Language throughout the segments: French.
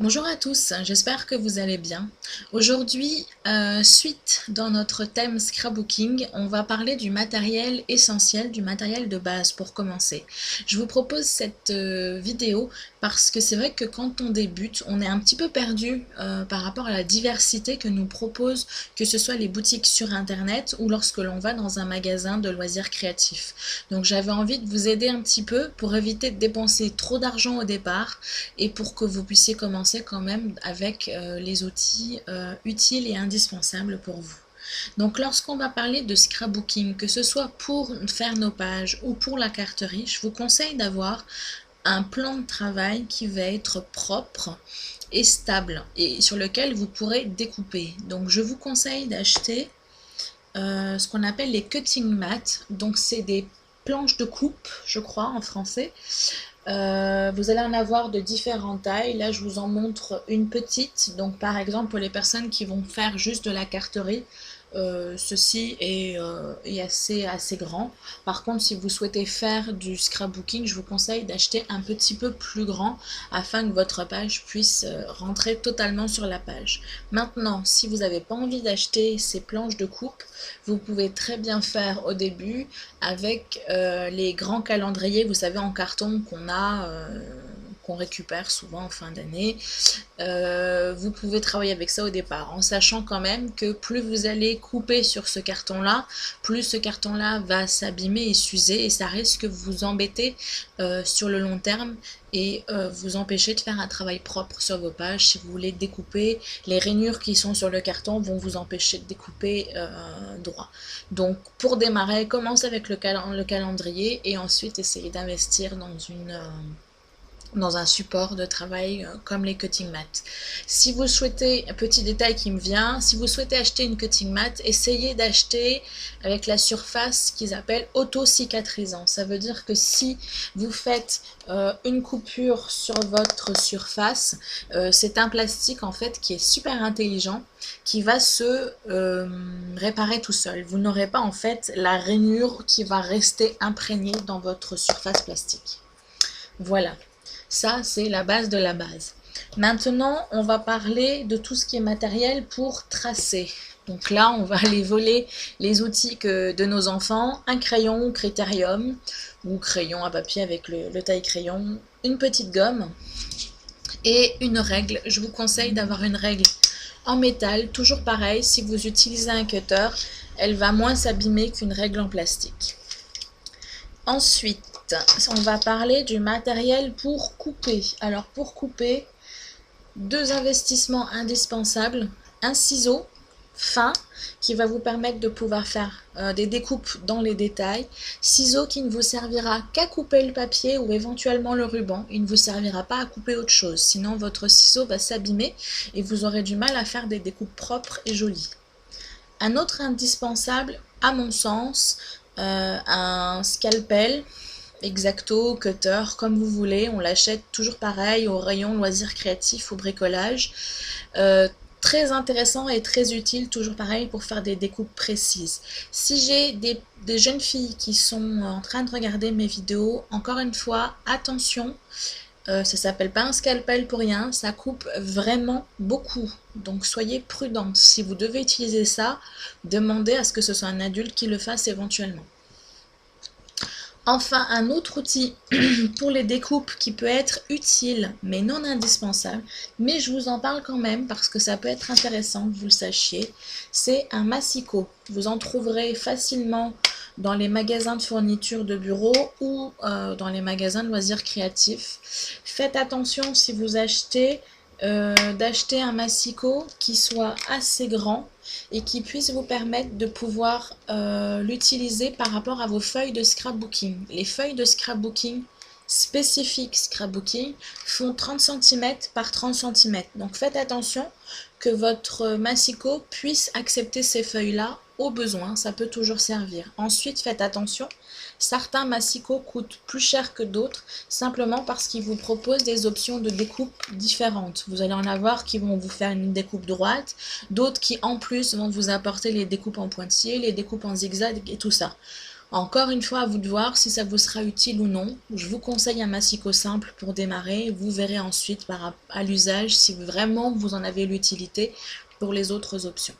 Bonjour à tous, j'espère que vous allez bien. Aujourd'hui, suite dans notre thème scrapbooking, on va parler du matériel essentiel, du matériel de base pour commencer. Je vous propose cette vidéo parce que c'est vrai que quand on débute, on est un petit peu perdu par rapport à la diversité que nous proposent, que ce soit les boutiques sur internet ou lorsque l'on va dans un magasin de loisirs créatifs. Donc j'avais envie de vous aider un petit peu pour éviter de dépenser trop d'argent au départ et pour que vous puissiez commencer quand même avec les outils utiles et indispensables pour vous. Donc lorsqu'on va parler de scrapbooking, que ce soit pour faire nos pages ou pour la carterie, je vous conseille d'avoir un plan de travail qui va être propre et stable et sur lequel vous pourrez découper. Donc je vous conseille d'acheter ce qu'on appelle les cutting mats. Donc c'est des planches de coupe, je crois en français. Vous allez en avoir de différentes tailles. Là, je vous en montre une petite. Donc, par exemple, pour les personnes qui vont faire juste de la carterie, ceci est assez grand. Par contre, si vous souhaitez faire du scrapbooking, je vous conseille d'acheter un petit peu plus grand afin que votre page puisse rentrer totalement sur la page. Maintenant, si vous n'avez pas envie d'acheter ces planches de coupe, vous pouvez très bien faire au début avec les grands calendriers, vous savez, en carton qu'on récupère souvent en fin d'année. Vous pouvez travailler avec ça au départ, en sachant quand même que plus vous allez couper sur ce carton-là, plus ce carton-là va s'abîmer et s'user, et ça risque de vous embêter sur le long terme et vous empêcher de faire un travail propre sur vos pages. Si vous voulez découper, les rainures qui sont sur le carton vont vous empêcher de découper droit. Donc pour démarrer, commencez avec le calendrier et ensuite essayez d'investir dans un support de travail comme les cutting mats. Si vous souhaitez, petit détail qui me vient, si vous souhaitez acheter une cutting mat, essayez d'acheter avec la surface qu'ils appellent auto-cicatrisant. Ça veut dire que si vous faites une coupure sur votre surface, c'est un plastique en fait qui est super intelligent, qui va se réparer tout seul. Vous n'aurez pas en fait la rainure qui va rester imprégnée dans votre surface plastique. Voilà. Ça, c'est la base de la base. Maintenant, on va parler de tout ce qui est matériel pour tracer. Donc là, on va aller voler les outils de nos enfants. Un crayon Critérium ou crayon à papier avec le taille-crayon, une petite gomme et une règle. Je vous conseille d'avoir une règle en métal. Toujours pareil, si vous utilisez un cutter, elle va moins s'abîmer qu'une règle en plastique. Ensuite, on va parler du matériel pour couper. Alors pour couper, deux investissements indispensables. Un ciseau fin qui va vous permettre de pouvoir faire des découpes dans les détails. Ciseau qui ne vous servira qu'à couper le papier ou éventuellement le ruban. Il ne vous servira pas à couper autre chose. Sinon votre ciseau va s'abîmer et vous aurez du mal à faire des découpes propres et jolies. Un autre indispensable, à mon sens, un scalpel. Exacto, cutter, comme vous voulez, on l'achète toujours pareil au rayon loisirs créatifs ou bricolage. Très intéressant et très utile, toujours pareil pour faire des découpes précises. Si j'ai des jeunes filles qui sont en train de regarder mes vidéos, encore une fois, attention, ça s'appelle pas un scalpel pour rien, ça coupe vraiment beaucoup. Donc soyez prudente. Si vous devez utiliser ça, demandez à ce que ce soit un adulte qui le fasse éventuellement. Enfin, un autre outil pour les découpes qui peut être utile mais non indispensable, mais je vous en parle quand même parce que ça peut être intéressant que vous le sachiez, c'est un massicot. Vous en trouverez facilement dans les magasins de fournitures de bureau ou dans les magasins de loisirs créatifs. Faites attention si vous achetez d'acheter un massicot qui soit assez grand et qui puisse vous permettre de pouvoir l'utiliser par rapport à vos feuilles de scrapbooking. Les feuilles de scrapbooking spécifiques scrapbooking font 30 cm par 30 cm. Donc faites attention que votre massicot puisse accepter ces feuilles-là au besoin, ça peut toujours servir. Ensuite, faites attention, certains massicots coûtent plus cher que d'autres, simplement parce qu'ils vous proposent des options de découpe différentes. Vous allez en avoir qui vont vous faire une découpe droite, d'autres qui en plus vont vous apporter les découpes en pointillés, les découpes en zigzag et tout ça. Encore une fois, à vous de voir si ça vous sera utile ou non. Je vous conseille un massicot simple pour démarrer. Vous verrez ensuite à l'usage si vraiment vous en avez l'utilité pour les autres options.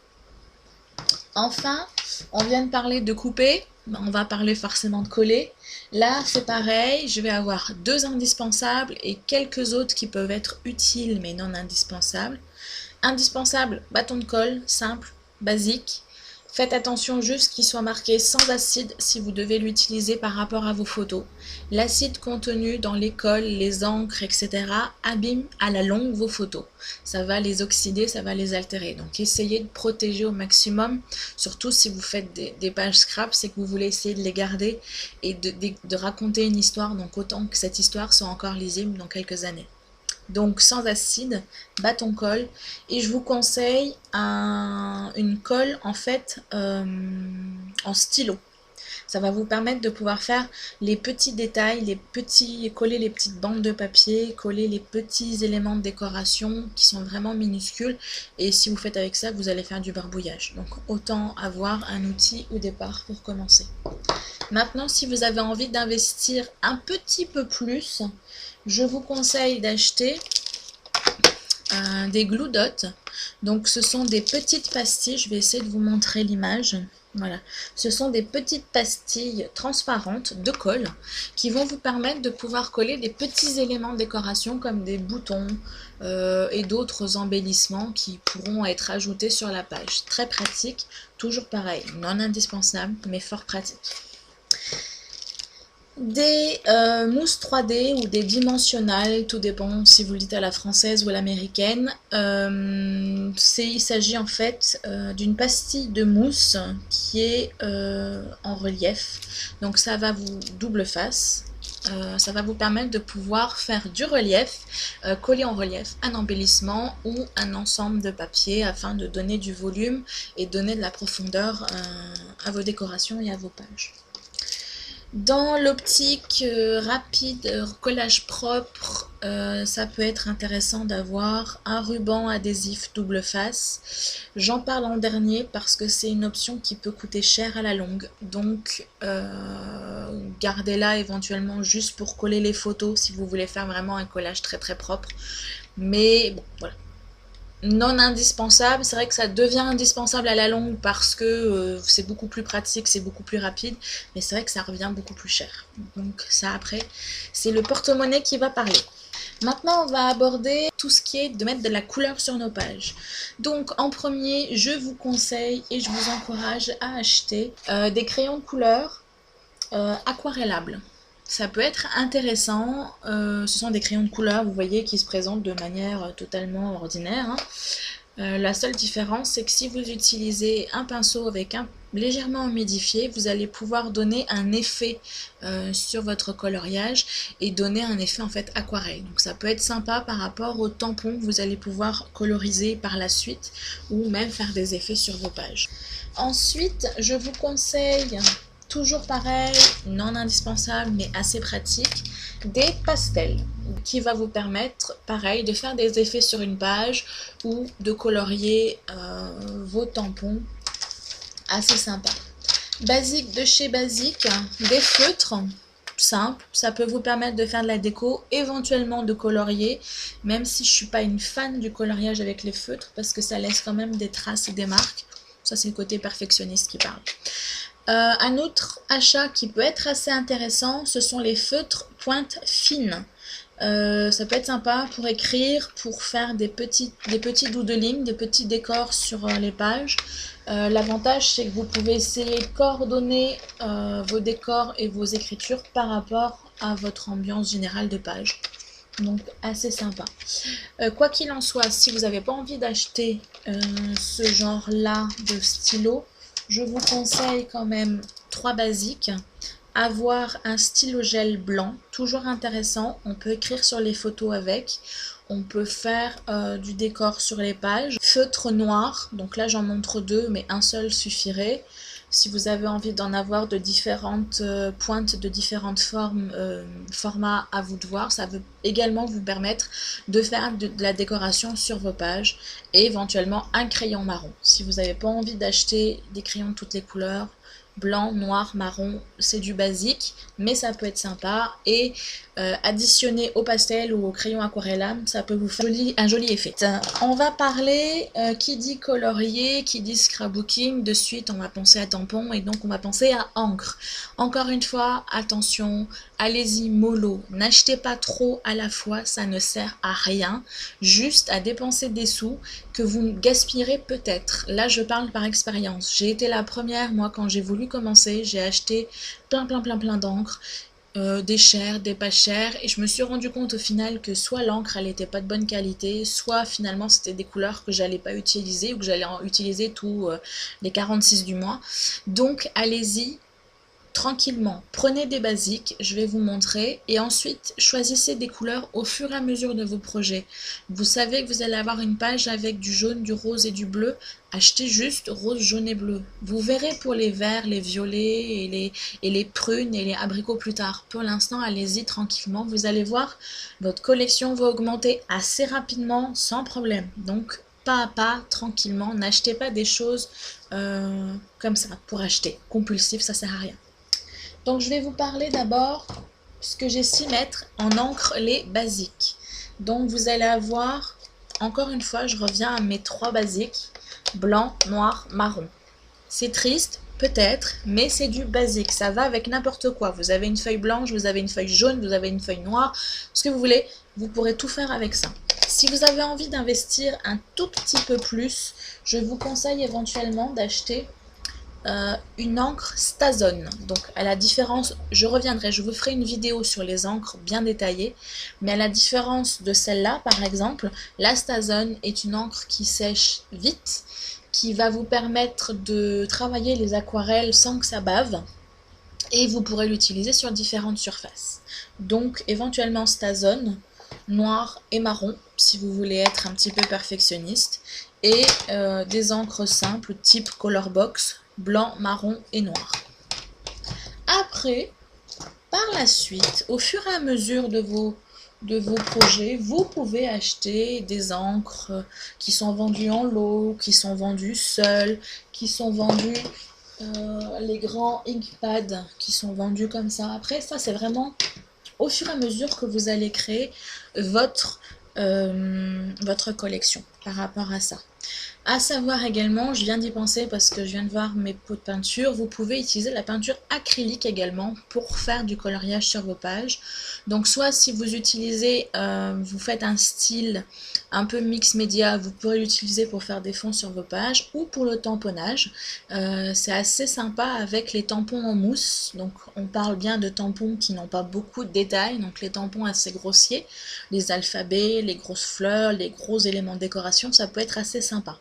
Enfin, on vient de parler de couper, on va parler forcément de coller. Là, c'est pareil, je vais avoir deux indispensables et quelques autres qui peuvent être utiles mais non indispensables. Indispensable, bâton de colle, simple, basique. Faites attention juste qu'il soit marqué sans acide si vous devez l'utiliser par rapport à vos photos. L'acide contenu dans les colles, les encres, etc. abîme à la longue vos photos. Ça va les oxyder, ça va les altérer. Donc essayez de protéger au maximum, surtout si vous faites des pages scrap, c'est que vous voulez essayer de les garder et de raconter une histoire, donc autant que cette histoire soit encore lisible dans quelques années. Donc sans acide, bâton colle, et je vous conseille une colle en fait en stylo. Ça va vous permettre de pouvoir faire les petits détails, coller les petites bandes de papier, coller les petits éléments de décoration qui sont vraiment minuscules, et si vous faites avec ça, vous allez faire du barbouillage. Donc autant avoir un outil au départ pour commencer. Maintenant, si vous avez envie d'investir un petit peu plus, je vous conseille d'acheter des glue dots. Donc ce sont des petites pastilles, je vais essayer de vous montrer l'image. Voilà, ce sont des petites pastilles transparentes de colle qui vont vous permettre de pouvoir coller des petits éléments de décoration comme des boutons et d'autres embellissements qui pourront être ajoutés sur la page. Très pratique, toujours pareil, non indispensable mais fort pratique. Des mousses 3D ou des dimensionnelles, tout dépend si vous le dites à la française ou à l'américaine. Il s'agit en fait d'une pastille de mousse qui est en relief. Donc ça va vous double face. Ça va vous permettre de pouvoir faire du relief, coller en relief un embellissement ou un ensemble de papier afin de donner du volume et donner de la profondeur à vos décorations et à vos pages. Dans l'optique rapide, collage propre, ça peut être intéressant d'avoir un ruban adhésif double face. J'en parle en dernier parce que c'est une option qui peut coûter cher à la longue. Donc gardez-la éventuellement juste pour coller les photos si vous voulez faire vraiment un collage très très propre. Mais bon, voilà. Non indispensable, c'est vrai que ça devient indispensable à la longue parce que c'est beaucoup plus pratique, c'est beaucoup plus rapide, mais c'est vrai que ça revient beaucoup plus cher. Donc ça après, c'est le porte-monnaie qui va parler. Maintenant, on va aborder tout ce qui est de mettre de la couleur sur nos pages. Donc en premier, je vous conseille et je vous encourage à acheter des crayons de couleur aquarellables. Ça peut être intéressant, ce sont des crayons de couleur, vous voyez, qui se présentent de manière totalement ordinaire. La seule différence, c'est que si vous utilisez un pinceau avec un légèrement humidifié, vous allez pouvoir donner un effet sur votre coloriage et donner un effet en fait aquarelle. Donc ça peut être sympa par rapport aux tampons que vous allez pouvoir coloriser par la suite ou même faire des effets sur vos pages. Ensuite, je vous conseille... Toujours pareil, non indispensable mais assez pratique, des pastels qui va vous permettre, pareil, de faire des effets sur une page ou de colorier vos tampons. Assez sympa. Basique de chez Basique, des feutres simples, ça peut vous permettre de faire de la déco, éventuellement de colorier, même si je ne suis pas une fan du coloriage avec les feutres parce que ça laisse quand même des traces et des marques. Ça c'est le côté perfectionniste qui parle. Un autre achat qui peut être assez intéressant, ce sont les feutres pointe fine. Ça peut être sympa pour écrire, pour faire des petits doodling, des petits décors sur les pages. L'avantage, c'est que vous pouvez essayer de coordonner vos décors et vos écritures par rapport à votre ambiance générale de page. Donc assez sympa. Quoi qu'il en soit, si vous n'avez pas envie d'acheter ce genre-là de stylo, je vous conseille quand même 3 basiques. Avoir un stylo gel blanc, toujours intéressant. On peut écrire sur les photos avec. On peut faire du décor sur les pages. Feutre noir, donc là j'en montre 2, mais un seul suffirait. Si vous avez envie d'en avoir de différentes pointes, de différentes formats, à vous de voir. Ça veut également vous permettre de faire de la décoration sur vos pages et éventuellement un crayon marron. Si vous n'avez pas envie d'acheter des crayons de toutes les couleurs, blanc, noir, marron, c'est du basique, mais ça peut être sympa. Et additionné au pastel ou au crayon aquarellable, ça peut vous faire un joli effet. On va parler, qui dit colorier, qui dit scrapbooking, de suite on va penser à tampon et donc on va penser à encre. Encore une fois, attention, allez-y mollo, n'achetez pas trop à la fois, ça ne sert à rien, juste à dépenser des sous que vous gaspillerez peut-être. Là je parle par expérience, j'ai été la première, moi quand j'ai voulu commencer, j'ai acheté plein d'encre, des chères, des pas chères, et je me suis rendu compte au final que soit l'encre elle était pas de bonne qualité, soit finalement c'était des couleurs que j'allais pas utiliser ou que j'allais en utiliser tous les 46 du mois. Donc allez-y tranquillement, prenez des basiques, je vais vous montrer, et ensuite choisissez des couleurs au fur et à mesure de vos projets. Vous savez que vous allez avoir une page avec du jaune, du rose et du bleu, achetez juste rose, jaune et bleu. Vous verrez pour les verts, les violets et les prunes et les abricots plus tard. Pour l'instant, allez-y tranquillement, vous allez voir, votre collection va augmenter assez rapidement, sans problème. Donc pas à pas, tranquillement, n'achetez pas des choses comme ça pour acheter. Compulsif, ça sert à rien. Donc je vais vous parler d'abord ce que j'ai 6 mètres en encre les basiques. Donc vous allez avoir, encore une fois, je reviens à mes 3 basiques, blanc, noir, marron. C'est triste, peut-être, mais c'est du basique, ça va avec n'importe quoi. Vous avez une feuille blanche, vous avez une feuille jaune, vous avez une feuille noire, ce que vous voulez, vous pourrez tout faire avec ça. Si vous avez envie d'investir un tout petit peu plus, je vous conseille éventuellement d'acheter une encre Stazone. Donc à la différence, je reviendrai, je vous ferai une vidéo sur les encres bien détaillées, mais à la différence de celle-là par exemple, la Stazone est une encre qui sèche vite, qui va vous permettre de travailler les aquarelles sans que ça bave, et vous pourrez l'utiliser sur différentes surfaces. Donc éventuellement Stazone, noir et marron si vous voulez être un petit peu perfectionniste, et des encres simples type Colorbox, blanc, marron et noir. Après, par la suite, au fur et à mesure de vos projets, vous pouvez acheter des encres qui sont vendues en lot, qui sont vendues seules, qui sont vendues les grands inkpads qui sont vendus comme ça. Après, ça c'est vraiment au fur et à mesure que vous allez créer votre collection par rapport à ça. À savoir également, je viens d'y penser parce que je viens de voir mes pots de peinture, vous pouvez utiliser la peinture acrylique également pour faire du coloriage sur vos pages. Donc soit si vous utilisez, vous faites un style un peu mix média, vous pourrez l'utiliser pour faire des fonds sur vos pages ou pour le tamponnage. C'est assez sympa avec les tampons en mousse, donc on parle bien de tampons qui n'ont pas beaucoup de détails, donc les tampons assez grossiers, les alphabets, les grosses fleurs, les gros éléments de décoration, ça peut être assez sympa.